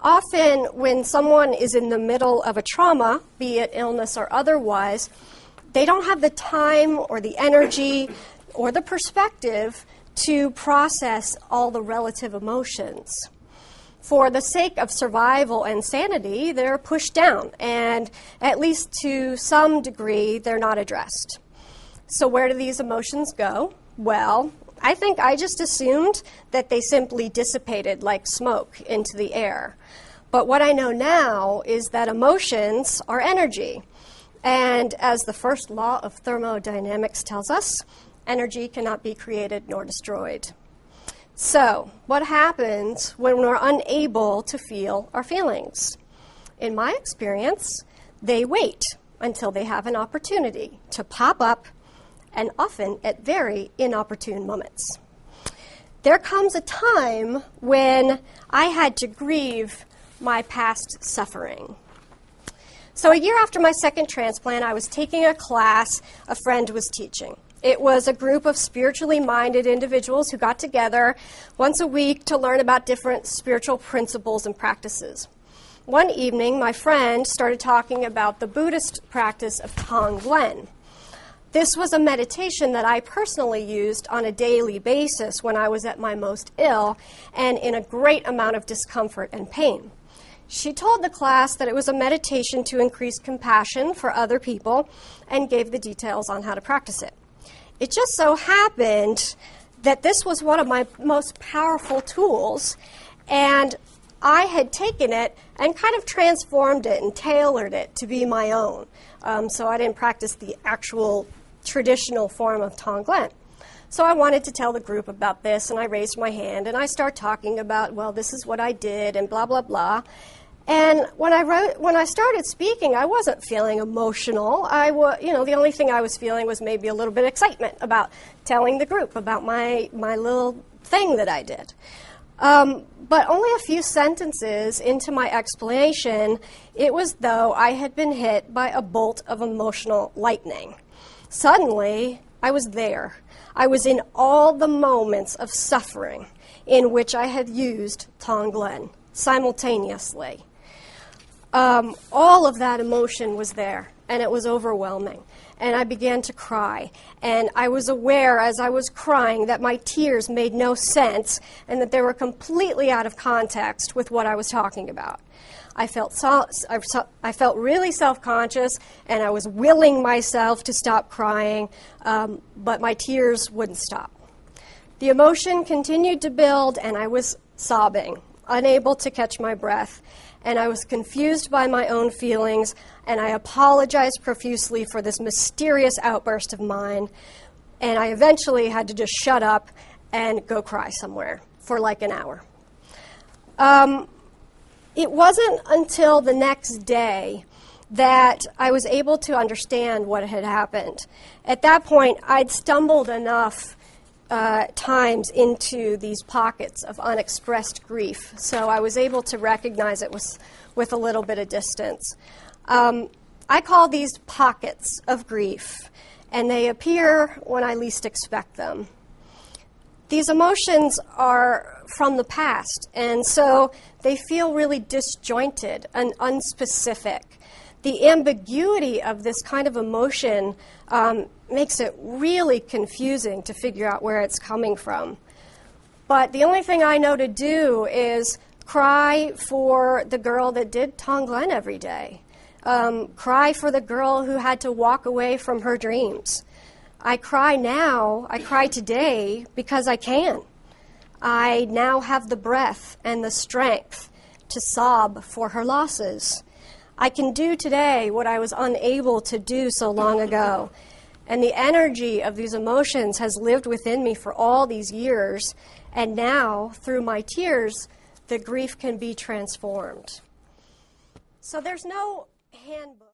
Often when someone is in the middle of a trauma, be it illness or otherwise, they don't have the time or the energy or the perspective to process all the relative emotions. For the sake of survival and sanity, they're pushed down, and at least to some degree, they're not addressed. So where do these emotions go? Well, I think I just assumed that they simply dissipated like smoke into the air. But what I know now is that emotions are energy. And as the first law of thermodynamics tells us, energy cannot be created nor destroyed. So, what happens when we're unable to feel our feelings? In my experience, they wait until they have an opportunity to pop up, and often at very inopportune moments. There comes a time when I had to grieve my past suffering. So a year after my second transplant, I was taking a class a friend was teaching. It was a group of spiritually minded individuals who got together once a week to learn about different spiritual principles and practices. One evening, my friend started talking about the Buddhist practice of Tonglen. This was a meditation that I personally used on a daily basis when I was at my most ill and in a great amount of discomfort and pain. She told the class that it was a meditation to increase compassion for other people and gave the details on how to practice it. It just so happened that this was one of my most powerful tools, and I had taken it and kind of transformed it and tailored it to be my own. So I didn't practice the actual traditional form of Tonglen. So I wanted to tell the group about this, and I raised my hand, and I started talking about, well, this is what I did, and blah, blah, blah. And when I started speaking, I wasn't feeling emotional. The only thing I was feeling was maybe a little bit of excitement about telling the group about my little thing that I did. But only a few sentences into my explanation, it was though I had been hit by a bolt of emotional lightning. Suddenly, I was there. I was in all the moments of suffering in which I had used Tonglen simultaneously. All of that emotion was there, and it was overwhelming. And I began to cry. And I was aware as I was crying that my tears made no sense and that they were completely out of context with what I was talking about. I felt really self-conscious, and I was willing myself to stop crying, but my tears wouldn't stop. The emotion continued to build, and I was sobbing, unable to catch my breath. And I was confused by my own feelings, and I apologized profusely for this mysterious outburst of mine. And I eventually had to just shut up and go cry somewhere for like an hour. It wasn't until the next day that I was able to understand what had happened. At that point, I'd stumbled enough times into these pockets of unexpressed grief. So I was able to recognize it with a little bit of distance. I call these pockets of grief, and they appear when I least expect them. These emotions are from the past, and so they feel really disjointed and unspecific. The ambiguity of this kind of emotion makes it really confusing to figure out where it's coming from. But the only thing I know to do is cry for the girl that did Tonglen every day. Cry for the girl who had to walk away from her dreams. I cry now, I cry today because I can. I now have the breath and the strength to sob for her losses. I can do today what I was unable to do so long ago. And the energy of these emotions has lived within me for all these years. And now, through my tears, the grief can be transformed. So there's no handbook.